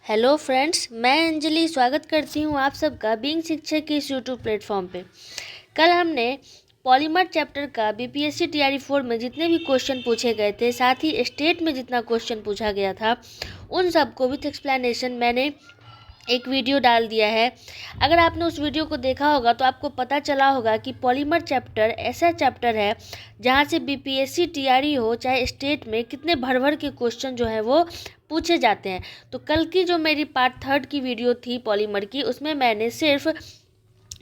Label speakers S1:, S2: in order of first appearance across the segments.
S1: Hello friends, मैं अंजलि स्वागत करती हूँ आप सबका बीइंग शिक्षक के इस यूट्यूब प्लेटफॉर्म पे। कल हमने पॉलीमर चैप्टर का बीपीएससी टीआरई 4 में जितने भी क्वेश्चन पूछे गए थे, साथ ही स्टेट में जितना क्वेश्चन पूछा गया था, उन सबको विथ एक्सप्लेनेशन मैंने एक वीडियो डाल दिया है। अगर आपने उस वीडियो को देखा होगा तो आपको पता चला होगा कि पॉलीमर चैप्टर ऐसा चैप्टर है जहाँ से बीपीएससी टीआरई हो चाहे स्टेट में कितने भर भर के क्वेश्चन जो है वो पूछे जाते हैं। तो कल की जो मेरी पार्ट 3 की वीडियो थी पॉलीमर की, उसमें मैंने सिर्फ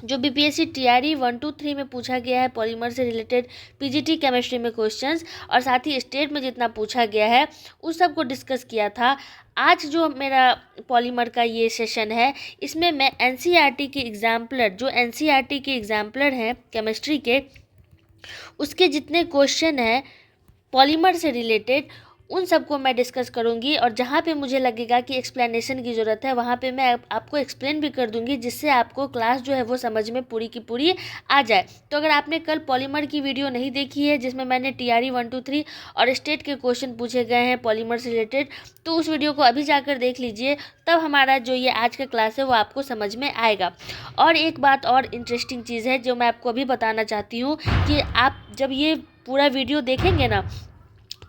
S1: जो बीपीएससी टीआरई 1, 2, 3 में पूछा गया है पॉलीमर से रिलेटेड पीजीटी केमिस्ट्री में क्वेश्चंस और साथ ही स्टेट में जितना पूछा गया है उस सब को डिस्कस किया था। आज जो मेरा पॉलीमर का ये सेशन है, इसमें मैं एनसीईआरटी के एग्जाम्पलर जो एनसीईआरटी के एग्जाम्पलर हैं केमिस्ट्री के, उसके जितने क्वेश्चन हैं पॉलीमर से रिलेटेड उन सबको मैं डिस्कस करूंगी। और जहाँ पे मुझे लगेगा कि एक्सप्लेनेशन की ज़रूरत है वहाँ पे मैं आपको एक्सप्लेन भी कर दूंगी, जिससे आपको क्लास जो है वो समझ में पूरी की पूरी आ जाए। तो अगर आपने कल पॉलीमर की वीडियो नहीं देखी है जिसमें मैंने टीआरई 1, 2, 3 और स्टेट के क्वेश्चन पूछे गए हैं पॉलीमर से रिलेटेड, तो उस वीडियो को अभी जाकर देख लीजिए, तब हमारा जो ये आज का क्लास है वो आपको समझ में आएगा। और एक बात और इंटरेस्टिंग चीज़ है जो मैं आपको अभी बताना चाहती हूँ कि आप जब ये पूरा वीडियो देखेंगे ना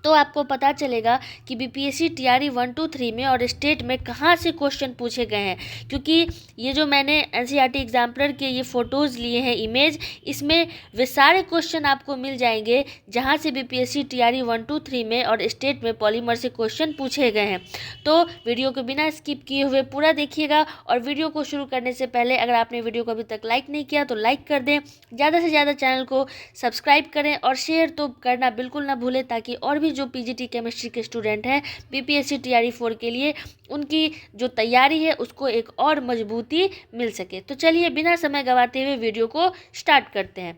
S1: तो आपको पता चलेगा कि बीपीएससी टीआरई 1, 2, 3 में और स्टेट में कहाँ से क्वेश्चन पूछे गए हैं। क्योंकि ये जो मैंने एनसीईआरटी एग्जाम्पलर के ये फ़ोटोज़ लिए हैं इमेज, इसमें वे सारे क्वेश्चन आपको मिल जाएंगे जहाँ से बीपीएससी टीआरई 1, 2, 3 में और स्टेट में पॉलीमर से क्वेश्चन पूछे गए हैं। तो वीडियो को बिना स्किप किए हुए पूरा देखिएगा। और वीडियो को शुरू करने से पहले अगर आपने वीडियो को अभी तक लाइक नहीं किया तो लाइक कर दें, ज़्यादा से ज़्यादा चैनल को सब्सक्राइब करें और शेयर तो करना बिल्कुल ना भूलें, ताकि और भी जो पीजीटी केमिस्ट्री के स्टूडेंट हैं बीपीएससी टीआरई 4 के लिए उनकी जो तैयारी है उसको एक और मजबूती मिल सके। तो चलिए बिना समय गंवाते हुए वीडियो को स्टार्ट करते हैं।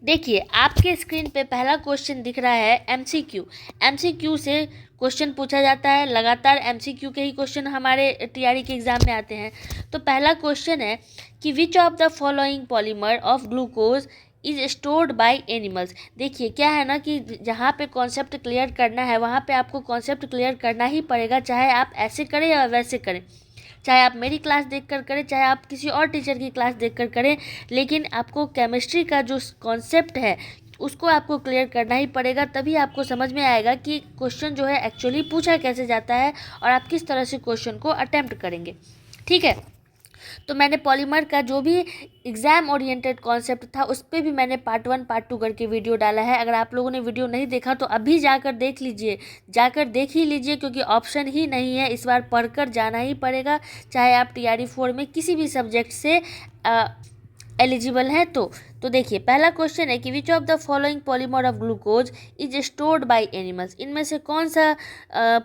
S1: देखिए आपके स्क्रीन पे पहला क्वेश्चन दिख रहा है एमसीक्यू। एमसीक्यू से क्वेश्चन पूछा जाता है, लगातार एमसीक्यू के ही क्वेश्चन हमारे टीआरई के एग्जाम में आते हैं। तो पहला क्वेश्चन है कि which of the following polymer of glucose is stored by animals. देखिए क्या है ना कि जहाँ पे कॉन्सेप्ट क्लियर करना है वहाँ पे आपको कॉन्सेप्ट क्लियर करना ही पड़ेगा, चाहे आप ऐसे करें या वैसे करें, चाहे आप मेरी क्लास देखकर करें चाहे आप किसी और टीचर की क्लास देखकर करें, लेकिन आपको केमिस्ट्री का जो कॉन्सेप्ट है उसको आपको क्लियर करना ही पड़ेगा। तभी आपको समझ में आएगा कि क्वेश्चन जो है एक्चुअली पूछा कैसे जाता है और आप किस तरह से क्वेश्चन को अटेम्प्ट करेंगे। ठीक है, तो मैंने पॉलीमर का जो भी एग्ज़ाम ओरिएंटेड कॉन्सेप्ट था उस पर भी मैंने पार्ट 1 पार्ट 2 करके वीडियो डाला है। अगर आप लोगों ने वीडियो नहीं देखा तो अभी जाकर देख लीजिए, जाकर देख ही लीजिए, क्योंकि ऑप्शन ही नहीं है, इस बार पढ़कर जाना ही पड़ेगा, चाहे आप टीआरई 4 में किसी भी सब्जेक्ट से एलिजिबल है। तो देखिए पहला क्वेश्चन है कि which of the following polymer of glucose is stored by animals. इनमें से कौन सा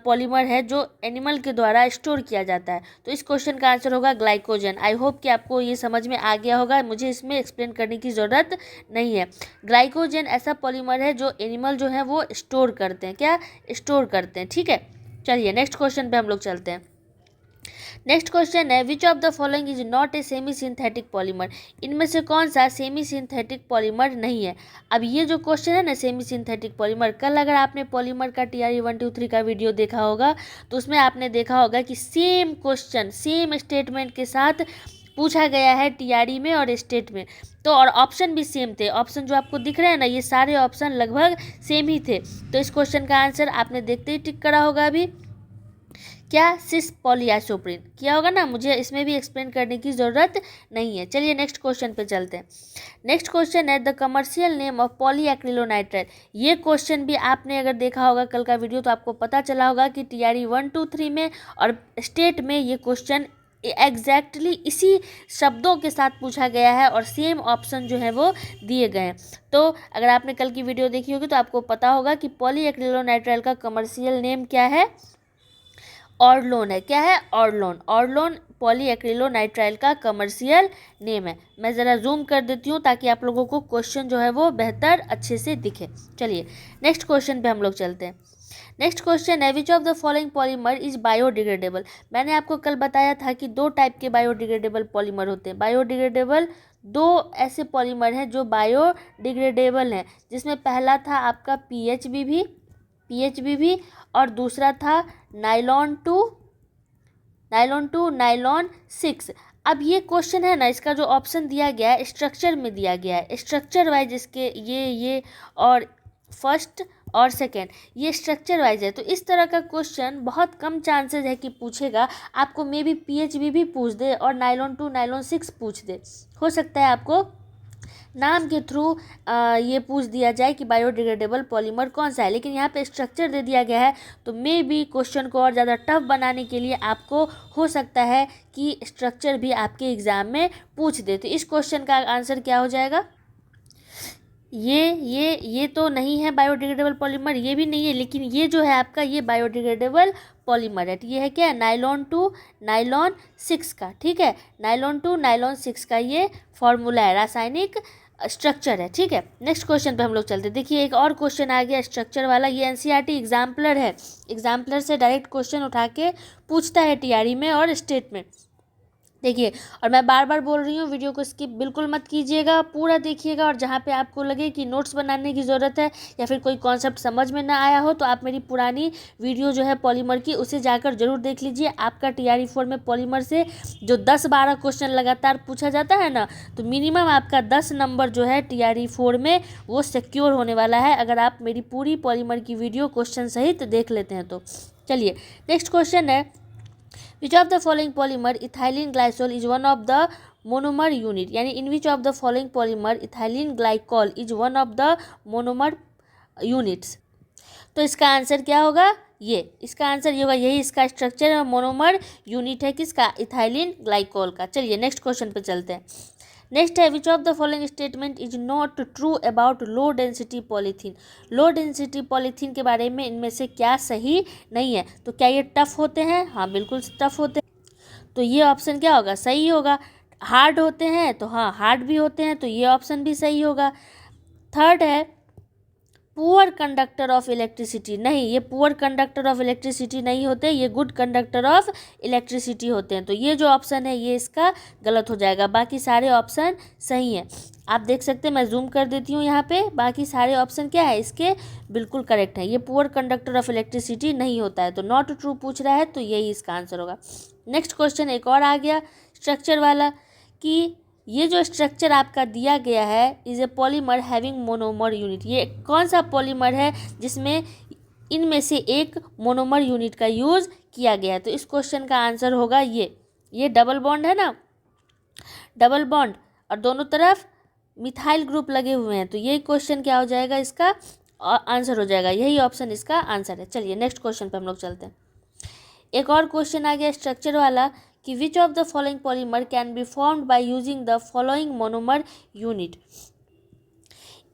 S1: पॉलीमर है जो एनिमल के द्वारा स्टोर किया जाता है। तो इस क्वेश्चन का आंसर होगा ग्लाइकोजन। आई होप कि आपको ये समझ में आ गया होगा, मुझे इसमें एक्सप्लेन करने की ज़रूरत नहीं है। ग्लाइकोजन ऐसा पॉलीमर है जो एनिमल जो है वो स्टोर करते हैं, क्या स्टोर करते हैं। ठीक है, चलिए नेक्स्ट क्वेश्चन पे हम लोग चलते हैं। नेक्स्ट क्वेश्चन है which of the following is not a semi synthetic polymer. इनमें से कौन सा सेमी सिंथेटिक पॉलीमर नहीं है। अब ये जो क्वेश्चन है ना सेमी सिंथेटिक पॉलीमर, कल अगर आपने पॉलीमर का टीआरई 1, 2, 3 का वीडियो देखा होगा तो उसमें आपने देखा होगा कि सेम क्वेश्चन सेम स्टेटमेंट के साथ पूछा गया है टीआरई में और स्टेट में। तो और ऑप्शन भी सेम थे, ऑप्शन जो आपको दिख रहे हैं ना ये सारे ऑप्शन लगभग सेम ही थे। तो इस क्वेश्चन का आंसर आपने देखते ही टिक करा होगा अभी, क्या सिस पॉलीआइसोप्रीन किया होगा ना, मुझे इसमें भी एक्सप्लेन करने की ज़रूरत नहीं है। चलिए नेक्स्ट क्वेश्चन पे चलते हैं। नेक्स्ट क्वेश्चन है द कमर्शियल नेम ऑफ पॉलीएक्रिलोनाइट्राइल। ये क्वेश्चन भी आपने अगर देखा होगा कल का वीडियो तो आपको पता चला होगा कि टीआरई 1, 2, 3 में और स्टेट में ये क्वेश्चन एग्जैक्टली इसी शब्दों के साथ पूछा गया है और सेम ऑप्शन जो है वो दिए गए हैं। तो अगर आपने कल की वीडियो देखी होगी तो आपको पता होगा कि पॉलीएक्रिलोनाइट्राइल का कमर्शियल नेम क्या है, ऑर्लोन है। क्या है, ऑर्लोन। ऑर्लोन पॉलीएक्रिलोनाइट्राइल का कमर्शियल नेम है। मैं ज़रा जूम कर देती हूँ ताकि आप लोगों को क्वेश्चन जो है वो बेहतर अच्छे से दिखे। चलिए नेक्स्ट क्वेश्चन पे हम लोग चलते हैं। नेक्स्ट क्वेश्चन है which of the following polymer is biodegradable. मैंने आपको कल बताया था कि दो टाइप के बायोडिग्रेडेबल पॉलीमर होते हैं। बायोडिग्रेडेबल दो ऐसे पॉलीमर हैं जो बायोडिग्रेडेबल हैं, जिसमें पहला था आपका पीएचबीवी और दूसरा था नाइलॉन टू नायलॉन 2, नायलॉन 6। अब ये क्वेश्चन है ना, इसका जो ऑप्शन दिया गया है स्ट्रक्चर में दिया गया है, स्ट्रक्चर वाइज इसके ये और फर्स्ट और सेकेंड ये स्ट्रक्चर वाइज है। तो इस तरह का क्वेश्चन बहुत कम चांसेस है कि पूछेगा। आपको मे बी PHB भी पूछ दे और नायलॉन 2, नायलॉन 6 पूछ दे। हो सकता है आपको नाम के थ्रू ये पूछ दिया जाए कि बायोडिग्रेडेबल पॉलीमर कौन सा है, लेकिन यहाँ पे स्ट्रक्चर दे दिया गया है। तो मे बी क्वेश्चन को और ज़्यादा टफ बनाने के लिए आपको हो सकता है कि स्ट्रक्चर भी आपके एग्ज़ाम में पूछ दे। तो इस क्वेश्चन का आंसर क्या हो जाएगा? ये तो नहीं है बायोडिग्रेडेबल पॉलीमर, ये भी नहीं है, लेकिन ये जो है आपका ये बायोडिग्रेडेबल पॉलीमर है। ये है क्या? नायलॉन 2, नायलॉन 6 का। ठीक है, नायलॉन 2, नायलॉन 6 का ये फॉर्मूला है, रासायनिक स्ट्रक्चर है। ठीक है, नेक्स्ट क्वेश्चन पे हम लोग चलते हैं। देखिए एक और क्वेश्चन आ गया स्ट्रक्चर वाला। ये एनसीईआरटी एग्जाम्पलर है, एग्जाम्पलर से डायरेक्ट क्वेश्चन उठा के पूछता है टीआरई में और स्टेट में। देखिए, और मैं बार बार बोल रही हूँ, वीडियो को स्किप बिल्कुल मत कीजिएगा, पूरा देखिएगा। और जहाँ पे आपको लगे कि नोट्स बनाने की ज़रूरत है या फिर कोई कॉन्सेप्ट समझ में ना आया हो, तो आप मेरी पुरानी वीडियो जो है पॉलीमर की, उसे जाकर जरूर देख लीजिए। आपका TRE 4 में पॉलीमर से जो 10-12 क्वेश्चन लगातार पूछा जाता है ना, तो मिनिमम आपका 10 नंबर जो है TRE 4 में वो सिक्योर होने वाला है, अगर आप मेरी पूरी पॉलीमर की वीडियो क्वेश्चन सहित देख लेते हैं तो। चलिए नेक्स्ट क्वेश्चन है, which of the following polymer ethylene glycol is one of the monomer unit, यानी in which of the following polymer ethylene glycol is one of the monomer units। तो इसका आंसर क्या होगा? ये इसका आंसर ये होगा, यही इसका स्ट्रक्चर है, मोनोमर यूनिट है किसका? इथाइलिन ग्लाइकोल का। चलिए नेक्स्ट क्वेश्चन पे चलते हैं। नेक्स्ट है, which of the following statement is not true about low density polythene. Low density polythene के बारे में इनमें से क्या सही नहीं है? तो क्या ये टफ होते हैं? हाँ बिल्कुल टफ होते हैं, तो ये ऑप्शन क्या होगा? सही होगा। हार्ड होते हैं? तो हाँ हार्ड भी होते हैं, तो ये ऑप्शन भी सही होगा। थर्ड है, पुअर कंडक्टर ऑफ इलेक्ट्रिसिटी। नहीं, ये पुअर कंडक्टर ऑफ इलेक्ट्रिसिटी नहीं होते, ये गुड कंडक्टर ऑफ इलेक्ट्रिसिटी होते हैं। तो ये जो ऑप्शन है ये इसका गलत हो जाएगा, बाकी सारे ऑप्शन सही हैं। आप देख सकते हैं, मैं जूम कर देती हूँ यहाँ पे, बाकी सारे ऑप्शन क्या है इसके बिल्कुल करेक्ट है। ये पुअर कंडक्टर ऑफ इलेक्ट्रिसिटी नहीं होता है, तो नॉट ट्रू पूछ रहा है, तो यही इसका आंसर होगा। नेक्स्ट क्वेश्चन एक और आ गया स्ट्रक्चर वाला, कि ये जो स्ट्रक्चर आपका दिया गया है is a polymer having monomer unit. ये कौन सा पॉलीमर है जिसमें इनमें से एक मोनोमर यूनिट का यूज़ किया गया है? तो इस क्वेश्चन का आंसर होगा ये डबल बॉन्ड है ना, डबल बॉन्ड और दोनों तरफ मिथाइल ग्रुप लगे हुए हैं, तो यही क्वेश्चन क्या हो जाएगा? इसका आंसर हो जाएगा, यही ऑप्शन इसका आंसर है। चलिए नेक्स्ट क्वेश्चन पे हम लोग चलते हैं। एक और क्वेश्चन आ गया स्ट्रक्चर वाला, कि which of the following polymer can be formed by using the following monomer unit.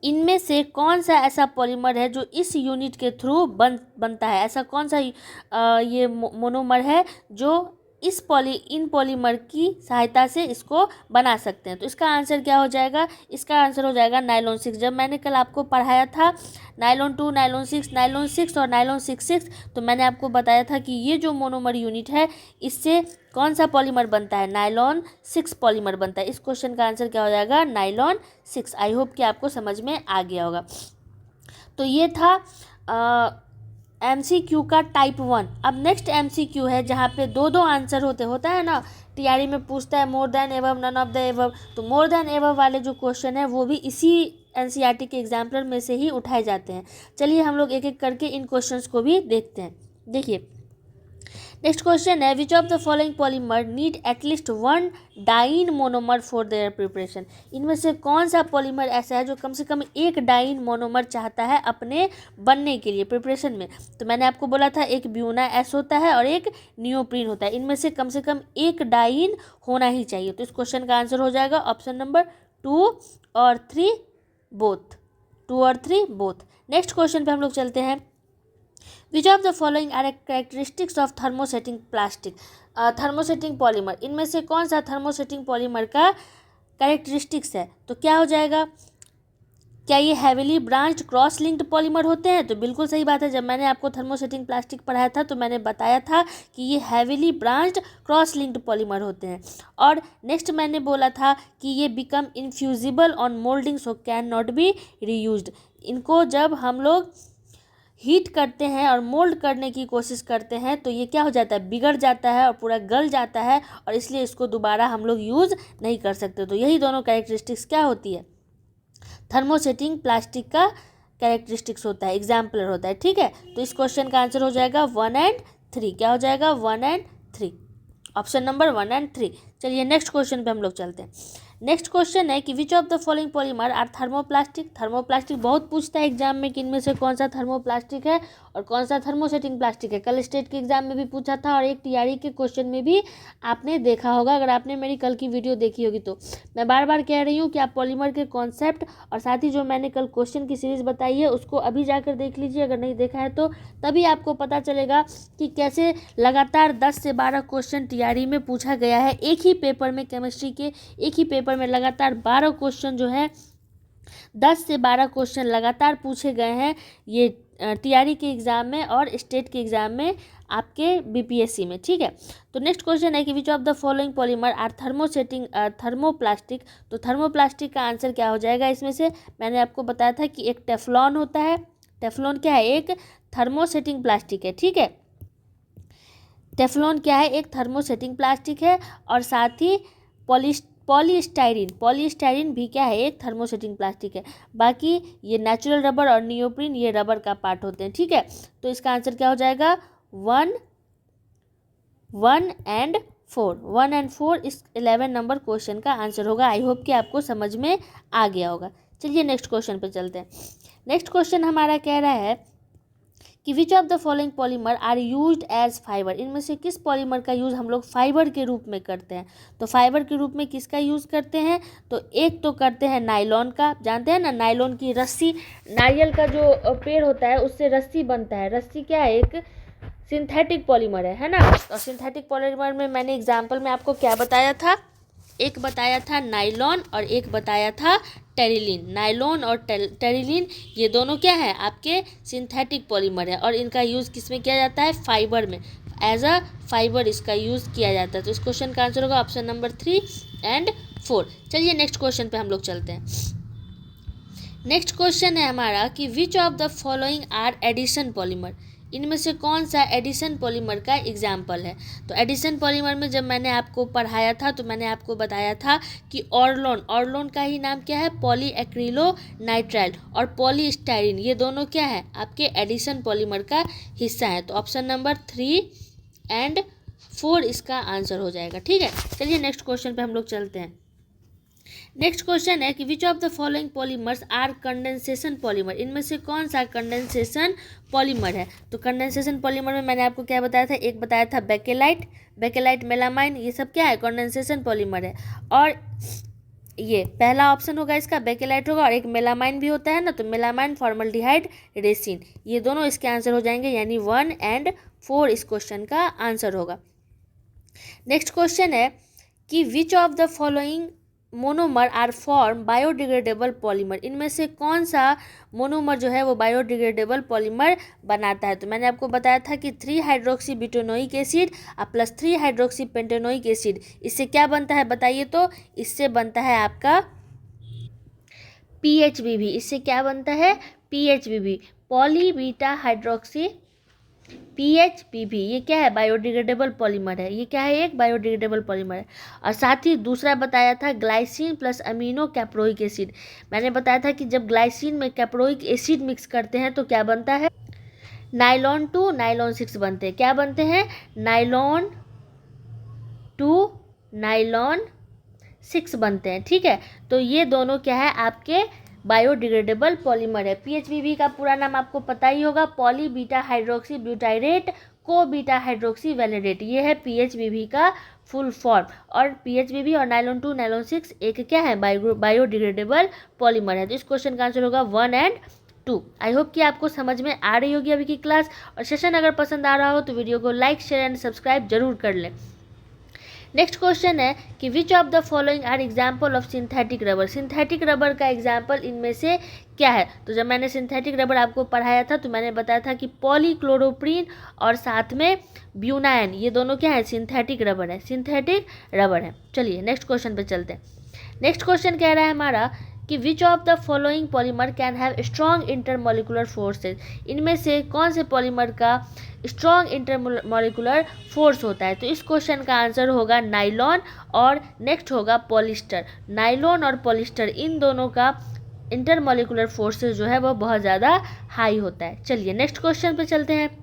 S1: इनमें से कौन सा ऐसा पॉलीमर है जो इस यूनिट के थ्रू बनता है? ऐसा कौन सा ये मोनोमर है जो इन पॉलीमर की सहायता से इसको बना सकते हैं? तो इसका आंसर क्या हो जाएगा? इसका आंसर हो जाएगा नायलॉन 6। जब मैंने कल आपको पढ़ाया था नायलॉन 2, नायलॉन 6 और नायलॉन 6, तो मैंने आपको बताया था कि ये जो मोनोमर यूनिट है इससे कौन सा पॉलीमर बनता है? नायलॉन 6 पॉलीमर बनता है। इस क्वेश्चन का आंसर क्या हो जाएगा? नायलॉन 6। आई होप कि आपको समझ में आ गया होगा। तो ये था MCQ का टाइप 1। अब नेक्स्ट MCQ है जहाँ पे दो आंसर होता है ना, TRE में पूछता है more than above, none of the above. तो मोर देन एबव वाले जो क्वेश्चन है वो भी इसी NCERT के एग्जाम्पलर में से ही उठाए जाते हैं। चलिए हम लोग एक एक करके इन क्वेश्चंस को भी देखते हैं। देखिए नेक्स्ट क्वेश्चन है, which of the following polymer need at least 1 diene monomer for their preparation. इनमें से कौन सा पॉलीमर ऐसा है जो कम से कम एक डाइन मोनोमर चाहता है अपने बनने के लिए प्रिपरेशन में? तो मैंने आपको बोला था एक ब्यूना एस होता है और एक नियोप्रीन होता है, इनमें से कम एक डाइन होना ही चाहिए। तो इस क्वेश्चन का आंसर हो जाएगा ऑप्शन नंबर 2 और 3 बोथ, 2 और 3 बोथ। नेक्स्ट क्वेश्चन पे हम लोग चलते हैं, which of the following are characteristics of thermosetting plastic. Thermosetting polymer, इनमें से कौन सा थर्मोसेटिंग पॉलीमर का कैरेक्टरिस्टिक्स है? तो क्या हो जाएगा? क्या ये heavily branched cross linked polymer होते हैं? तो बिल्कुल सही बात है। जब मैंने आपको थर्मोसेटिंग प्लास्टिक पढ़ाया था तो मैंने बताया था कि ये heavily branched cross linked polymer होते हैं। और नेक्स्ट मैंने बोला था कि ये become infusible on moulding so can not be reused. इनको जब हम लोग हीट करते हैं और मोल्ड करने की कोशिश करते हैं तो ये क्या हो जाता है, बिगड़ जाता है और पूरा गल जाता है, और इसलिए इसको दोबारा हम लोग यूज़ नहीं कर सकते। तो यही दोनों कैरेक्टरिस्टिक्स क्या होती है, थर्मोसेटिंग प्लास्टिक का कैरेक्टरिस्टिक्स होता है, एग्जाम्पलर होता है। ठीक है, तो इस क्वेश्चन का आंसर हो जाएगा 1 एंड 3। क्या हो जाएगा, 1 एंड 3, ऑप्शन नंबर 1 एंड 3। चलिए नेक्स्ट क्वेश्चन पे हम लोग चलते हैं। नेक्स्ट क्वेश्चन है कि which of the following polymer are thermoplastic. Thermoplastic बहुत पूछता है एग्जाम में कि इनमें से कौन सा थर्मोप्लास्टिक है और कौन सा थर्मोसेटिंग प्लास्टिक है। कल स्टेट के एग्जाम में भी पूछा था और एक टीआरई के क्वेश्चन में भी आपने देखा होगा, अगर आपने मेरी कल की वीडियो देखी होगी तो। मैं बार बार कह रही हूँ कि आप पॉलीमर के कॉन्सेप्ट और साथ ही जो मैंने कल क्वेश्चन की सीरीज़ बताई है उसको अभी जाकर देख लीजिए, अगर नहीं देखा है तो, तभी आपको पता चलेगा कि कैसे लगातार 10 से 12 क्वेश्चन टीआरई में पूछा गया है। एक ही पेपर में, केमिस्ट्री के एक ही पेपर में लगातार 12 क्वेश्चन जो है, 10 से 12 क्वेश्चन लगातार पूछे गए हैं ये टीआरई के एग्ज़ाम में और स्टेट के एग्ज़ाम में आपके बीपीएससी में। ठीक है, तो नेक्स्ट क्वेश्चन है कि which of the following polymer are thermoplastic. तो थर्मोप्लास्टिक का आंसर क्या हो जाएगा इसमें से, मैंने आपको बताया था कि एक टेफ्लॉन होता है। टेफ्लॉन क्या है, एक थर्मोसेटिंग प्लास्टिक है। ठीक है, टेफ्लॉन क्या है, एक थर्मोसेटिंग प्लास्टिक है, और साथ ही पॉलीस्टाइरिन भी क्या है, एक थर्मोसेटिंग प्लास्टिक है। बाकी ये नेचुरल रबर और नियोप्रीन ये रबर का पार्ट होते हैं। ठीक है, तो इसका आंसर क्या हो जाएगा, 1 एंड 4 इस 11 नंबर क्वेश्चन का आंसर होगा। आई होप कि आपको समझ में आ गया होगा। चलिए नेक्स्ट क्वेश्चन पे चलते हैं। नेक्स्ट क्वेश्चन हमारा कह रहा है कि which of the following polymer are used as fibre. इनमें से किस पॉलीमर का यूज़ हम लोग फाइबर के रूप में करते हैं। तो फाइबर के रूप में किसका यूज़ करते हैं, तो एक तो करते हैं नायलॉन का, जानते हैं ना, नायलॉन की रस्सी, नारियल का जो पेड़ होता है उससे रस्सी बनता है। रस्सी क्या है, एक सिंथेटिक पॉलीमर है ना। और सिंथेटिक पॉलीमर में मैंने एग्जाम्पल में आपको क्या बताया था, एक बताया था नायलॉन और एक बताया था टेरिलीन। नायलॉन और टेरिलीन ये दोनों क्या है, आपके सिंथेटिक पॉलीमर है, और इनका यूज़ किस में किया जाता है, फाइबर में, एज अ फाइबर इसका यूज़ किया जाता है। तो इस क्वेश्चन का आंसर होगा ऑप्शन नंबर 3 एंड 4। चलिए नेक्स्ट क्वेश्चन पे हम लोग चलते हैं। नेक्स्ट क्वेश्चन है हमारा कि which of the following are addition polymer. इनमें से कौन सा एडिशन पॉलीमर का एग्जाम्पल है। तो एडिशन पॉलीमर में जब मैंने आपको पढ़ाया था तो मैंने आपको बताया था कि ऑर्लोन का ही नाम क्या है, पॉलीएक्रिलोनाइट्राइल, और पॉलीस्टाइरीन ये दोनों क्या है, आपके एडिशन पॉलीमर का हिस्सा है। तो ऑप्शन नंबर 3 एंड 4 इसका आंसर हो जाएगा। ठीक है, चलिए नेक्स्ट क्वेश्चन पे हम लोग चलते हैं। नेक्स्ट क्वेश्चन है कि which of the following polymers are condensation polymer. इनमें से कौन सा कंडेंसेशन पॉलीमर है। तो कंडेंसेशन पॉलीमर में मैंने आपको क्या बताया था, एक बताया था बेकेलाइट, मेलामाइन, ये सब क्या है, कंडेंसेशन पॉलीमर है। और ये पहला ऑप्शन होगा इसका, बेकेलाइट होगा, और एक मेलामाइन भी होता है ना, तो मेलामाइन फॉर्मल्डिहाइड रेसिन, ये दोनों इसके आंसर हो जाएंगे, यानी 1 एंड 4 इस क्वेश्चन का आंसर होगा। नेक्स्ट क्वेश्चन है कि which of the following monomer are form biodegradable polymer. इनमें से कौन सा मोनोमर जो है वो बायोडिग्रेडेबल पॉलीमर बनाता है। तो मैंने आपको बताया था कि 3 hydroxy butanoic acid plus 3 hydroxy pentanoic acid, इससे क्या बनता है बताइए, तो इससे बनता है आपका PHBB। इससे क्या बनता है, PHBB, poly beta hydroxy PHBB, ये क्या है, बायोडिग्रेडेबल पॉलीमर है। ये क्या है, एक बायोडिग्रेडेबल पॉलीमर है। और साथ ही दूसरा बताया था glycine plus amino caproic acid. मैंने बताया था कि जब ग्लाइसिन में कैप्रोइक एसिड मिक्स करते हैं तो क्या बनता है, नाइलॉन 2 नाइलॉन 6 बनते हैं। क्या बनते हैं, नाइलॉन 2 नाइलॉन 6 बनते हैं। ठीक है, तो ये दोनों क्या है, आपके बायोडिग्रेडेबल पॉलीमर है। PHBB का पूरा नाम आपको पता ही होगा, पॉली बीटा हाइड्रोक्सी ब्यूटाइरेट को बीटा हाइड्रोक्सी वैलिडेट, ये है PHBB का फुल फॉर्म। और PHBB और नाइलॉन 2 नाइलॉन 6 एक क्या है, बायोडिग्रेडेबल पॉलीमर है। तो इस क्वेश्चन का आंसर होगा 1 एंड 2। आई होप कि आपको समझ में आ रही होगी अभी की क्लास, और सेशन अगर पसंद आ रहा हो तो वीडियो को लाइक शेयर एंड सब्सक्राइब जरूर कर लें। नेक्स्ट क्वेश्चन है कि which of the following are example of synthetic rubber. Synthetic rubber का एग्जाम्पल इनमें से क्या है। तो जब मैंने सिंथेटिक रबर आपको पढ़ाया था तो मैंने बताया था कि पॉलीक्लोरोप्रीन और साथ में ब्यूनाइन, ये दोनों क्या है, सिंथेटिक रबर है, चलिए नेक्स्ट क्वेश्चन पे चलते हैं। नेक्स्ट क्वेश्चन कह रहा है हमारा कि which of the following polymer can have strong intermolecular forces, इनमें से कौन से पॉलीमर का स्ट्रॉन्ग इंटरमोलिकुलर फोर्स होता है। तो इस क्वेश्चन का आंसर होगा नाइलॉन और नेक्स्ट होगा पॉलिस्टर। नाइलॉन और पॉलिस्टर इन दोनों का इंटरमोलिकुलर फोर्सेस जो है वो बहुत ज़्यादा हाई होता है। चलिए नेक्स्ट क्वेश्चन पे चलते हैं।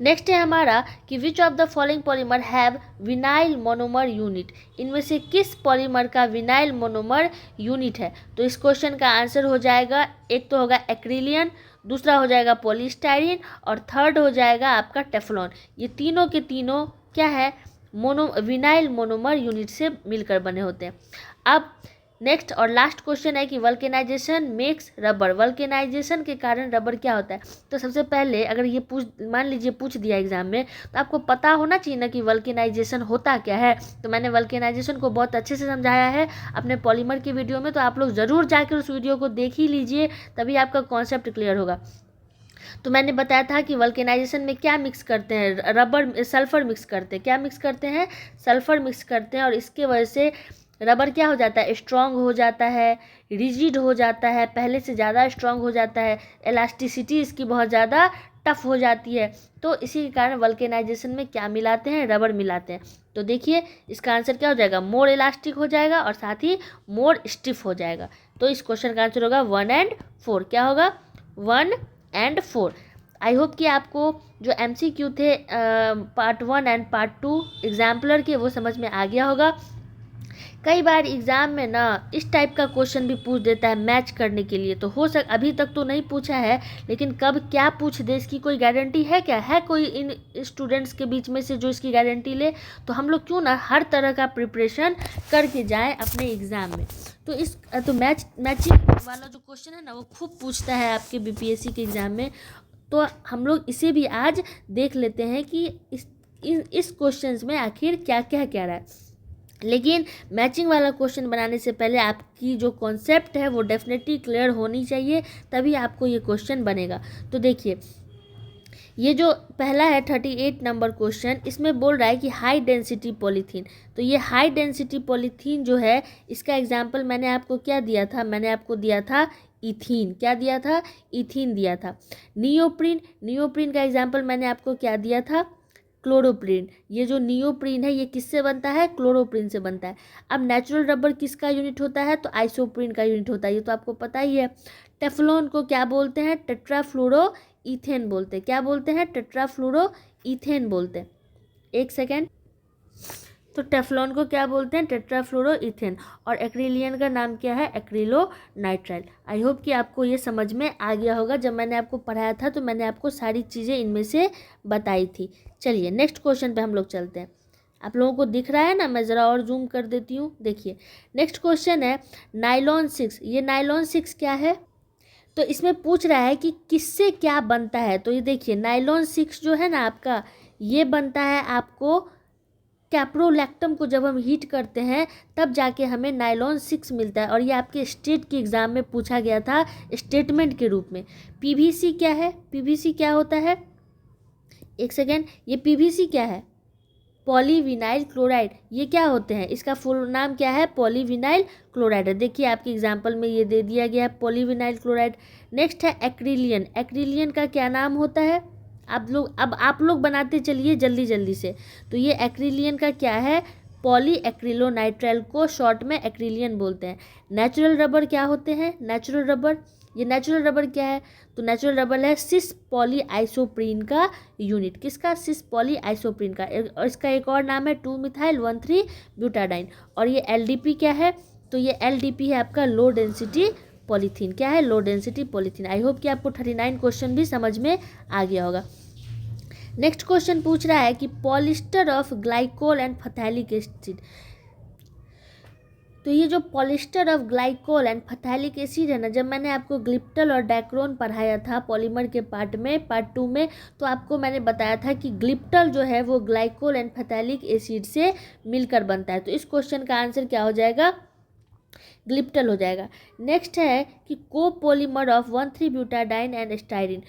S1: नेक्स्ट है हमारा कि which of the following polymer have vinyl monomer unit, इनमें से किस पॉलीमर का विनाइल मोनोमर यूनिट है। तो इस क्वेश्चन का आंसर हो जाएगा, एक तो होगा एक्रिलियन, दूसरा हो जाएगा पॉलीस्टाइरीन और थर्ड हो जाएगा आपका टेफ्लॉन। ये तीनों के तीनों क्या है, विनाइल मोनोमर यूनिट से मिलकर बने होते हैं। अब नेक्स्ट और लास्ट क्वेश्चन है कि वल्केनाइजेशन मेक्स रबर, वल्केनाइजेशन के कारण रबर क्या होता है। तो सबसे पहले अगर ये मान लीजिए पूछ दिया एग्जाम में, तो आपको पता होना चाहिए ना कि वल्केनाइजेशन होता क्या है। तो मैंने वल्केनाइजेशन को बहुत अच्छे से समझाया है अपने पॉलीमर की वीडियो में, तो आप लोग ज़रूर जाकर उस वीडियो को देख ही लीजिए, तभी आपका कॉन्सेप्ट क्लियर होगा। तो मैंने बताया था कि वल्केनाइजेशन में क्या मिक्स करते हैं, रबर सल्फ़र मिक्स करते हैं। क्या मिक्स करते हैं, सल्फ़र मिक्स करते हैं, और इसके वजह से रबर क्या हो जाता है, स्ट्रॉन्ग हो जाता है, रिजिड हो जाता है, पहले से ज़्यादा स्ट्रॉन्ग हो जाता है, इलास्टिसिटी इसकी बहुत ज़्यादा टफ हो जाती है। तो इसी के कारण वल्केनाइजेशन में क्या मिलाते हैं, रबर मिलाते हैं। तो देखिए इसका आंसर क्या हो जाएगा, मोर इलास्टिक हो जाएगा और साथ ही मोर स्टिफ हो जाएगा। तो इस क्वेश्चन का आंसर होगा 1 और 4। क्या होगा, 1 और 4। आई होप कि आपको जो MCQ थे पार्ट 1 और पार्ट 2 एग्जाम्पलर के, वो समझ में आ गया होगा। कई बार एग्ज़ाम में ना इस टाइप का क्वेश्चन भी पूछ देता है मैच करने के लिए, तो अभी तक तो नहीं पूछा है, लेकिन कब क्या पूछ दे इसकी कोई गारंटी है क्या, है कोई इन स्टूडेंट्स के बीच में से जो इसकी गारंटी ले। तो हम लोग क्यों ना हर तरह का प्रिपरेशन करके जाएं अपने एग्ज़ाम में। तो मैचिंग वाला जो क्वेश्चन है ना वो खूब पूछता है आपके BPSC के एग्ज़ाम में। तो हम लोग इसे भी आज देख लेते हैं कि इस क्वेश्चंस में आखिर क्या क्या कह रहा है। लेकिन मैचिंग वाला क्वेश्चन बनाने से पहले आपकी जो कॉन्सेप्ट है वो डेफिनेटली क्लियर होनी चाहिए, तभी आपको ये क्वेश्चन बनेगा। तो देखिए ये जो पहला है 38 नंबर क्वेश्चन, इसमें बोल रहा है कि हाई डेंसिटी पॉलीथीन। तो ये हाई डेंसिटी पॉलीथीन जो है, इसका एग्जांपल मैंने आपको क्या दिया था, मैंने आपको दिया था इथीन। क्या दिया था, इथीन दिया था। नियोप्रीन का एग्जांपल मैंने आपको क्या दिया था, क्लोरोप्रीन। ये जो नियोप्रीन है ये किससे बनता है, क्लोरोप्रीन से बनता है। अब नेचुरल रबर किसका यूनिट होता है, तो आइसोप्रीन का यूनिट होता है, ये तो आपको पता ही है। टेफ्लॉन को क्या बोलते हैं, टेट्राफ्लोरो इथेन बोलते हैं। क्या बोलते हैं, टेट्राफ्लोरो इथेन बोलते हैं। एक सेकेंड, तो टेफ्लॉन को क्या बोलते हैं, टेट्राफ्लोरो इथेन। और एक्रिलियन का नाम क्या है, एक्रिलोनाइट्राइल। आई होप कि आपको ये समझ में आ गया होगा। जब मैंने आपको पढ़ाया था तो मैंने आपको सारी चीज़ें इनमें से बताई थी। चलिए नेक्स्ट क्वेश्चन पे हम लोग चलते हैं। आप लोगों को दिख रहा है ना, मैं ज़रा और जूम कर देती हूँ। देखिए नेक्स्ट क्वेश्चन है नाइलॉन 6। ये नाइलॉन 6 क्या है, तो इसमें पूछ रहा है कि किससे क्या बनता है। तो ये देखिए नाइलॉन 6 जो है ना आपका, ये बनता है आपको कैप्रोलैक्टम को जब हम हीट करते हैं तब जाके हमें नाइलॉन 6 मिलता है। और ये आपके स्टेट के एग्ज़ाम में पूछा गया था स्टेटमेंट के रूप में। PVC क्या है, PVC क्या होता है, एक सेकेंड, ये PVC क्या है, पॉलीविनाइल क्लोराइड। ये क्या होते हैं, इसका फुल नाम क्या है, पॉलीविनाइल क्लोराइड है। देखिए आपके एग्जाम्पल में ये दे दिया गया है पॉलीविनाइल क्लोराइड। नेक्स्ट है एक्रिलियन। एक्रिलियन का क्या नाम होता है, आप लोग बनाते चलिए जल्दी जल्दी से। तो ये एक्रिलियन का क्या है, पॉली एक्रिलोनाइट्राइल को शॉर्ट में एक्रिलियन बोलते हैं। नेचुरल रबर क्या होते हैं, नेचुरल रबर, ये नेचुरल रबर क्या है, तो नेचुरल रबर है सिस पॉली आइसोप्रीन का यूनिट। किसका, सिस पॉली आइसोप्रीन का। और इसका एक और नाम है 2-मिथाइल-1,3 ब्यूटाडाइन। और ये LDP क्या है, तो ये LDP है आपका लो डेंसिटी पॉलीथीन। क्या है, low density polythene. I hope कि आपको 39 क्वेश्चन भी समझ में आ गया होगा। नेक्स्ट क्वेश्चन पूछ रहा है कि polyester of glycol and phthalic acid. तो ये जो polyester of glycol and phthalic acid है ना, जब मैंने आपको ग्लिप्टल और डैक्रोन पढ़ाया था पॉलीमर के पार्ट 2 में, तो आपको मैंने बताया था कि ग्लिप्टल जो है वो ग्लाइकोल एंड फथैलिक एसिड से मिलकर बनता है। तो इस क्वेश्चन का आंसर क्या हो जाएगा, ग्लिप्टल हो जाएगा। नेक्स्ट है कि copolymer of one three butadiene and styrene.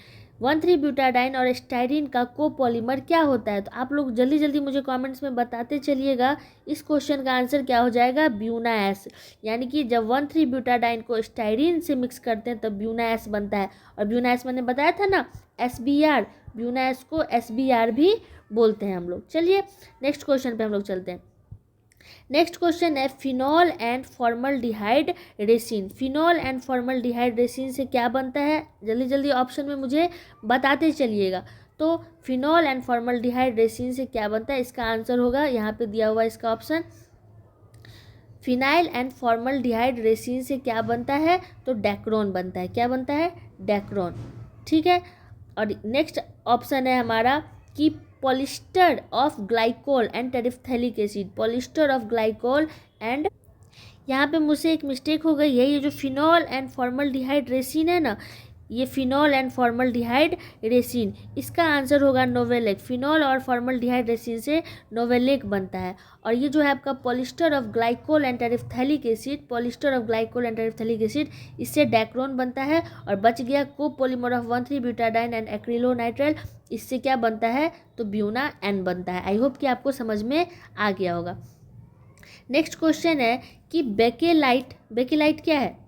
S1: 1,3-ब्यूटाडाइन और स्टाइरिन का कोपॉलीमर क्या होता है? तो आप लोग जल्दी जल्दी मुझे कमेंट्स में बताते चलिएगा। इस क्वेश्चन का आंसर क्या हो जाएगा? Buena S. यानी कि जब 1,3-ब्यूटाडाइन को स्टाइरिन से मिक्स करते हैं तब ब्यूना एस बनता है। और ब्यूना एस मैंने बताया था ना, SBR। ब्यूना एस को SBR भी बोलते हैं हम लोग। चलिए नेक्स्ट क्वेश्चन पे हम लोग चलते हैं। नेक्स्ट क्वेश्चन है phenol and formaldehyde resin. Phenol and formaldehyde resin से क्या बनता है? जल्दी जल्दी ऑप्शन में मुझे बताते चलिएगा। तो फिनॉल एंड फॉर्मल्डिहाइड रेसिन से क्या बनता है? इसका आंसर होगा, यहाँ पे दिया हुआ इसका option, phenyl and formaldehyde resin से क्या बनता है? तो डेक्रोन बनता है। क्या बनता है? डेक्रोन। ठीक है। और नेक्स्ट ऑप्शन है हमारा कि polyester of glycol and terephthalic acid. Polyester of glycol and, यहाँ पे मुझसे एक मिस्टेक हो गई है। ये जो फिनॉल एंड फॉर्मल्डिहाइड रेसिन है ना, ये फिनॉल एंड फॉर्मल्डिहाइड रेसिन, इसका आंसर होगा नोवेलेक। फिनॉल और फॉर्मल्डिहाइड रेसिन से नोवेलेक बनता है। और ये जो है आपका polyester of glycol and terephthalic acid, polyester of glycol and terephthalic acid, इससे डेक्रोन बनता है। और बच गया copolymer of one three butadiene and acrylonitrile, इससे क्या बनता है? तो ब्यूना एन बनता है। आई होप कि आपको समझ में आ गया होगा। नेक्स्ट क्वेश्चन है कि बेकेलाइट, बेकेलाइट क्या है?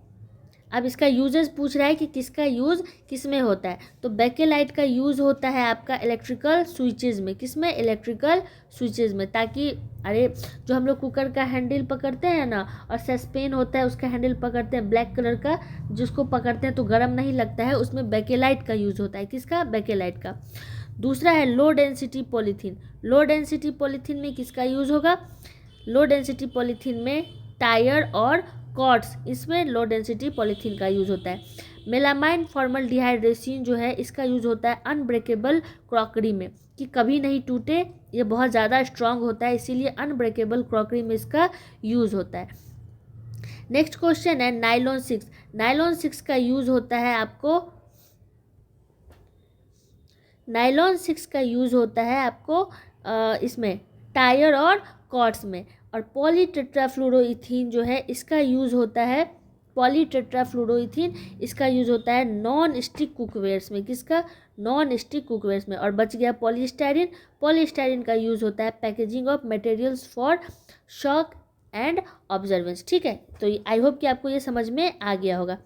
S1: अब इसका यूजेस पूछ रहा है कि किसका यूज़ किस में होता है। तो बेकेलाइट का यूज़ होता है आपका इलेक्ट्रिकल स्विचेस में। किस में? इलेक्ट्रिकल स्विचेस में। ताकि अरे जो हम लोग कुकर का हैंडल पकड़ते हैं ना, और सस्पेन होता है उसका हैंडल पकड़ते हैं ब्लैक कलर का, जिसको पकड़ते हैं तो गर्म नहीं लगता है, उसमें बेकेलाइट का यूज़ होता है। किसका? बेकेलाइट का। दूसरा है low density polythene. Low density polythene में किसका यूज़ होगा? लो डेंसिटी पॉलीथीन में टायर और कॉर्ड्स, इसमें लो डेंसिटी पॉलीथीन का यूज़ होता है। मेलामाइन फॉर्मल्डिहाइड रेसिन जो है, इसका यूज़ होता है अनब्रेकेबल क्रॉकरी में, कि कभी नहीं टूटे, ये बहुत ज़्यादा स्ट्रांग होता है, इसीलिए अनब्रेकेबल क्रॉकरी में इसका यूज़ होता है। नेक्स्ट क्वेश्चन है नाइलॉन 6। नाइलॉन 6 का यूज़ होता है आपको, नाइलॉन 6 का यूज़ होता है आपको इसमें टायर और कॉर्ड्स में। और पॉलीटेट्राफ्लोरोइथीन जो है, इसका यूज़ होता है, पॉलीटेट्राफ्लोरोइथीन, इसका यूज़ होता है नॉन स्टिक कुकवेयर्स में। किसका? नॉन स्टिक कुकवेयर्स में। और बच गया पॉलीस्टाइरिन। पॉलीस्टाइरिन का यूज़ होता है packaging of materials for shock and observance. ठीक है, तो आई होप कि आपको ये समझ में आ गया होगा।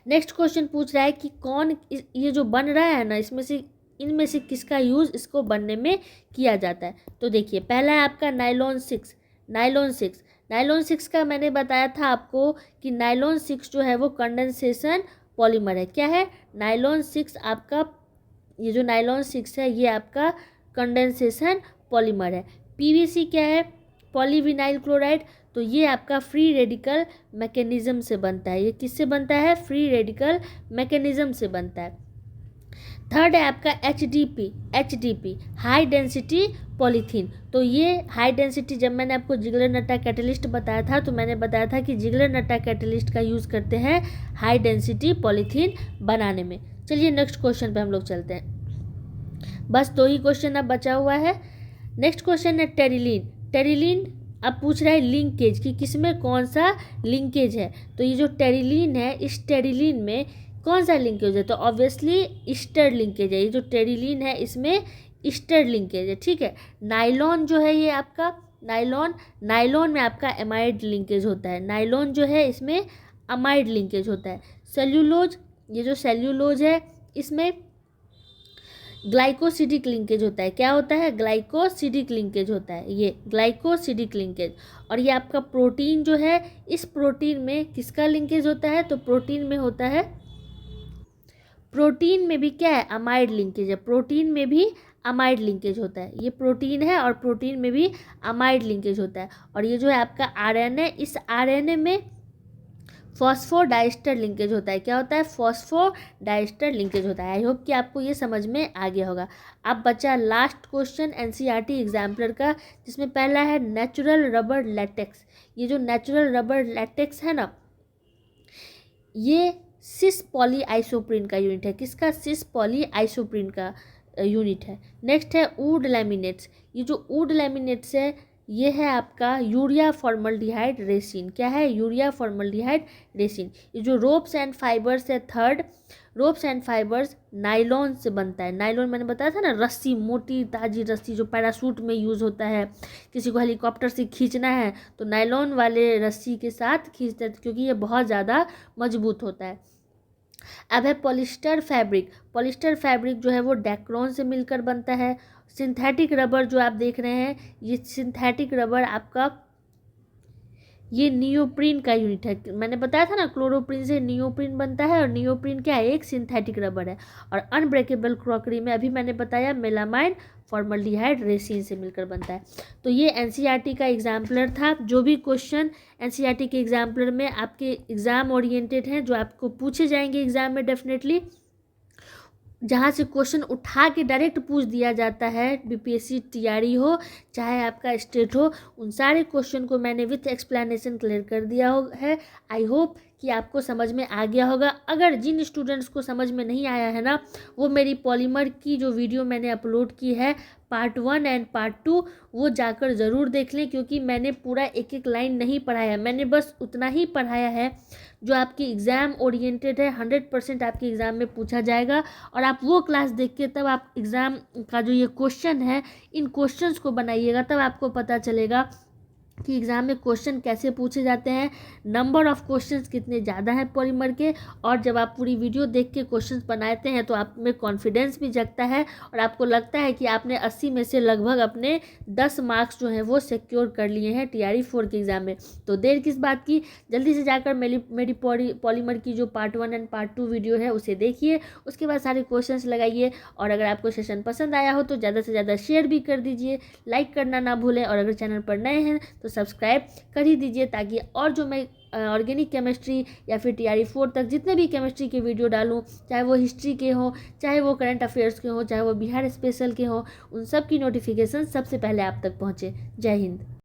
S1: नेक्स्ट क्वेश्चन पूछ रहा है कि कौन ये जो बन रहा है ना, इसमें से इनमें से किसका यूज़ इसको बनने में किया जाता है? तो देखिए, पहला है आपका नाइलॉन 6। नाइलॉन 6, नाइलॉन 6 का मैंने बताया था आपको कि नाइलॉन 6 जो है वो कंडेंसेशन पॉलीमर है। क्या है? नाइलॉन 6 आपका, ये जो नाइलॉन 6 है ये आपका कंडेंसेशन पॉलीमर है। PVC क्या है? Polyvinyl chloride. तो ये आपका फ्री रेडिकल मैकेनिज्म से बनता है। ये किससे बनता है? फ्री रेडिकल मैकेनिज्म से बनता है। थर्ड है आपका HDP, हाई डेंसिटी पॉलीथीन। तो ये हाई डेंसिटी, जब मैंने आपको जिगलर नट्टा कैटलिस्ट बताया था तो मैंने बताया था कि जिगलर नट्टा कैटलिस्ट का यूज़ करते हैं हाई डेंसिटी पॉलीथीन बनाने में। चलिए नेक्स्ट क्वेश्चन पे हम लोग चलते हैं। बस 2 ही क्वेश्चन अब बचा हुआ है। नेक्स्ट क्वेश्चन है टेरिलीन। टेरिलीन अब पूछ रहा है लिंकेज, कि किसमें कौन सा लिंकेज है। तो ये जो टेरिलीन है, इस टेरिलीन में कौन सा लिंकेज है? तो ऑब्वियसली ईस्टर लिंकेज है। ये जो टेरिलीन है इसमें ईस्टर लिंकेज है। ठीक है। नाइलॉन जो है ये आपका, नाइलॉन में आपका एमाइड लिंकेज होता है। नाइलॉन जो है इसमें अमाइड लिंकेज होता है। सेल्यूलोज, ये जो सेल्यूलोज है इसमें ग्लाइकोसिडिक लिंकेज होता है। क्या होता है? ग्लाइकोसिडिक लिंकेज होता है, ये ग्लाइकोसिडिक लिंकेज। और ये आपका प्रोटीन जो है, इस प्रोटीन में किसका लिंकेज होता है? तो प्रोटीन में होता है, प्रोटीन में भी क्या है? अमाइड लिंकेज है। प्रोटीन में भी अमाइड लिंकेज होता है। ये प्रोटीन है और प्रोटीन में भी अमाइड लिंकेज होता है। और ये जो है आपका RNA, इस RNA में फॉस्फोडाइस्टर लिंकेज होता है। क्या होता है? फॉस्फोडाइस्टर लिंकेज होता है। आई होप कि आपको ये समझ में आ गया होगा। अब बचा लास्ट क्वेश्चन NCERT एग्जाम्पलर का, जिसमें पहला है नेचुरल रबर लैटेक्स। ये जो नेचुरल रबर लैटेक्स है ना, ये सिस पॉली आइसोप्रीन का यूनिट है। किसका? सिस पॉली आइसोप्रीन का यूनिट है। नेक्स्ट है वुड लैमिनेट्स। ये जो वुड लैमिनेट्स है, ये है आपका यूरिया फॉर्मल्डिहाइड रेसिन। क्या है? Urea formaldehyde resin. ये जो रोप्स एंड फाइबर्स है, third, ropes and fibres nylon से बनता है। नायलॉन मैंने बताया था ना, रस्सी, मोटी ताजी रस्सी जो पैराशूट में यूज़ होता है, किसी को हेलीकॉप्टर से खींचना है तो नायलॉन वाले रस्सी के साथ खींचते हैं क्योंकि ये बहुत ज़्यादा मजबूत होता है। अब है पॉलिस्टर फैब्रिक। पॉलिस्टर फैब्रिक जो है वो डेक्रोन से मिलकर बनता है। सिंथेटिक रबर जो आप देख रहे हैं, ये सिंथेटिक रबर आपका, ये नियोप्रीन का यूनिट है। मैंने बताया था ना, क्लोरोप्रीन से नियोप्रीन बनता है और नियोप्रीन क्या है? एक सिंथेटिक रबर है। और अनब्रेकेबल क्रॉकरी में अभी मैंने बताया मेलामाइन फॉर्मल्डिहाइड रेसिन से मिलकर बनता है। तो ये एनसीईआरटी का एग्जाम्पलर था। जो भी क्वेश्चन एनसीईआरटी के एग्जाम्पलर में आपके एग्ज़ाम ओरिएंटेड हैं, जो आपको पूछे जाएंगे एग्ज़ाम में डेफिनेटली, जहाँ से क्वेश्चन उठा के डायरेक्ट पूछ दिया जाता है, बीपीएससी टीआरई हो चाहे आपका स्टेट हो, उन सारे क्वेश्चन को मैंने विथ एक्सप्लेनेशन क्लियर कर दिया है। आई होप कि आपको समझ में आ गया होगा। अगर जिन स्टूडेंट्स को समझ में नहीं आया है ना, वो मेरी पॉलीमर की जो वीडियो मैंने अपलोड की है पार्ट 1 एंड पार्ट 2, वो जाकर ज़रूर देख लें, क्योंकि मैंने पूरा एक एक लाइन नहीं पढ़ाया, मैंने बस उतना ही पढ़ाया है जो आपकी एग्ज़ाम ओरिएंटेड है, 100% आपके एग्ज़ाम में पूछा जाएगा। और आप वो क्लास देख के तब आप एग्ज़ाम का जो ये क्वेश्चन है, इन क्वेश्चंस को बनाइएगा, तब आपको पता चलेगा कि एग्ज़ाम में क्वेश्चन कैसे पूछे जाते हैं, नंबर ऑफ़ क्वेश्चंस कितने ज़्यादा हैं पॉलीमर के। और जब आप पूरी वीडियो देख के क्वेश्चंस बनाते हैं तो आप में कॉन्फिडेंस भी जगता है और आपको लगता है कि आपने 80 में से लगभग अपने 10 मार्क्स जो हैं वो सिक्योर कर लिए हैं टीआरई 4 के एग्ज़ाम में। तो देर किस बात की, जल्दी से जाकर मेरी पॉलीमर की जो पार्ट 1 एंड पार्ट 2 वीडियो है उसे देखिए, उसके बाद सारे क्वेश्चंस लगाइए। और अगर आपको सेशन पसंद आया हो तो ज़्यादा से ज़्यादा शेयर भी कर दीजिए, लाइक करना ना भूलें। और अगर चैनल पर नए हैं तो सब्सक्राइब कर ही दीजिए, ताकि और जो मैं ऑर्गेनिक केमिस्ट्री या फिर टीआरई 4 तक जितने भी केमिस्ट्री के वीडियो डालूं, चाहे वो हिस्ट्री के हों, चाहे वो करंट अफेयर्स के हों, चाहे वो बिहार स्पेशल के हों, उन सब की नोटिफिकेशन सबसे पहले आप तक पहुँचे। जय हिंद।